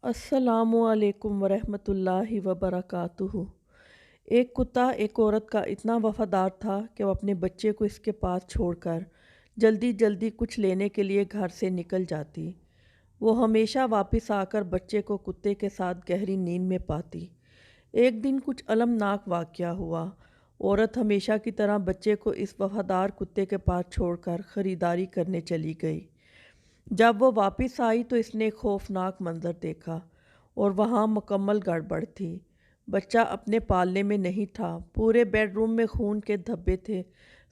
अस्सलामुअलैकुम वरहमतुल्लाहि वबरकातुहू। एक कुत्ता एक औरत का इतना वफादार था कि वो अपने बच्चे को इसके पास छोड़कर जल्दी जल्दी कुछ लेने के लिए घर से निकल जाती। वो हमेशा वापस आकर बच्चे को कुत्ते के साथ गहरी नींद में पाती। एक दिन कुछ अलमनाक वाक़या हुआ। औरत हमेशा की तरह बच्चे को इस वफादार कुत्ते के पास छोड़कर ख़रीदारी करने चली गई। जब वो वापस आई तो इसने एक खौफनाक मंजर देखा और वहाँ मुकम्मल गड़बड़ थी। बच्चा अपने पालने में नहीं था। पूरे बेडरूम में खून के धब्बे थे।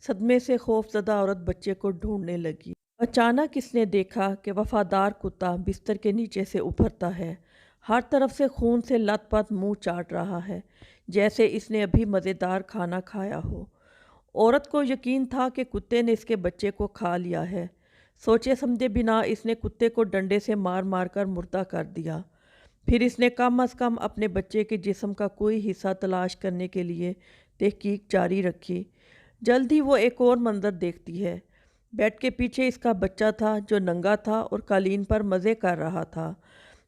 सदमे से खौफजदा औरत बच्चे को ढूंढने लगी। अचानक इसने देखा कि वफादार कुत्ता बिस्तर के नीचे से उभरता है। हर तरफ से खून से लथपथ मुंह चाट रहा है, जैसे इसने अभी मज़ेदार खाना खाया हो। औरत को यकीन था कि कुत्ते ने इसके बच्चे को खा लिया है। सोचे समझे बिना इसने कुत्ते को डंडे से मार मार कर मुर्दा कर दिया। फिर इसने कम अज़ कम अपने बच्चे के जिस्म का कोई हिस्सा तलाश करने के लिए तहकीक जारी रखी। जल्द ही वो एक और मंजर देखती है। बेड के पीछे इसका बच्चा था जो नंगा था और कालीन पर मज़े कर रहा था।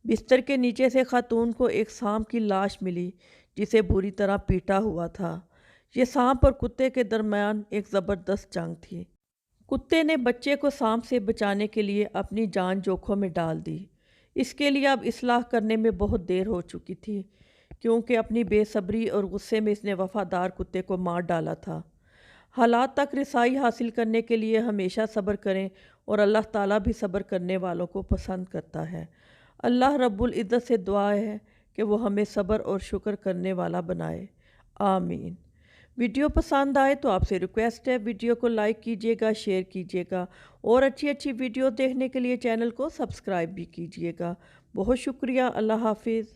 बिस्तर के नीचे से खातून को एक सांप की लाश मिली जिसे बुरी तरह पीटा हुआ था। ये सांप और कुत्ते के दरमियान एक ज़बरदस्त जंग थी। कुत्ते ने बच्चे को सांप से बचाने के लिए अपनी जान जोखिम में डाल दी। इसके लिए अब इस्लाह करने में बहुत देर हो चुकी थी, क्योंकि अपनी बेसब्री और गुस्से में इसने वफादार कुत्ते को मार डाला था। हालात तक रिसाई हासिल करने के लिए हमेशा सब्र करें, और अल्लाह ताला भी सब्र करने वालों को पसंद करता है। अल्लाह रब्बुल इज़्ज़त से दुआ है कि वो हमें सब्र और शुक्र करने वाला बनाए। आमीन। वीडियो पसंद आए तो आपसे रिक्वेस्ट है, वीडियो को लाइक कीजिएगा, शेयर कीजिएगा, और अच्छी अच्छी वीडियो देखने के लिए चैनल को सब्सक्राइब भी कीजिएगा। बहुत शुक्रिया। अल्लाह हाफिज़।